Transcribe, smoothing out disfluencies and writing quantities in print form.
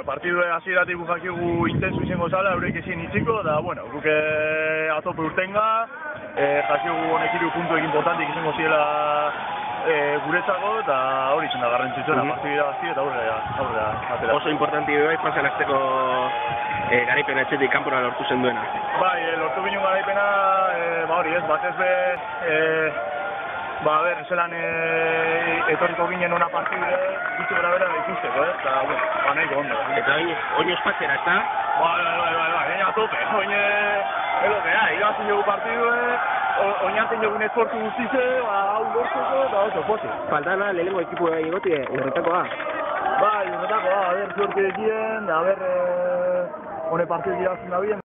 partidu hasieratik jakigu intensu izango zala, eurek ezin itziko, da, bueno, guk atope urtenga, jakigu honek 3 puntuek importantik izango ziela guretzako, eta hori izan da garrantzitsuena, partida gazti eta aurrera atera. Oso importanti bai, pasan azteko garaipena etxetik kanpora lortu zen duena. Bai, lortu ginen garaipena, hori ez, batez zelan etorriko ginen ona partide, gutxi gara bera ikusteko, eta, bueno, nahiko ondo. Eta oin ospatzera, ez da? Bai, a tope, oin, lo que hay, irabazin dugu partidue, oinatzen dugun esfortu guztize, hau lortzeko, eta oso, posi. Faltana, lehenengo ekipu egotie, urretakoa? Bai, urretakoa, suerte dekien, hone partidu irabazin da bien.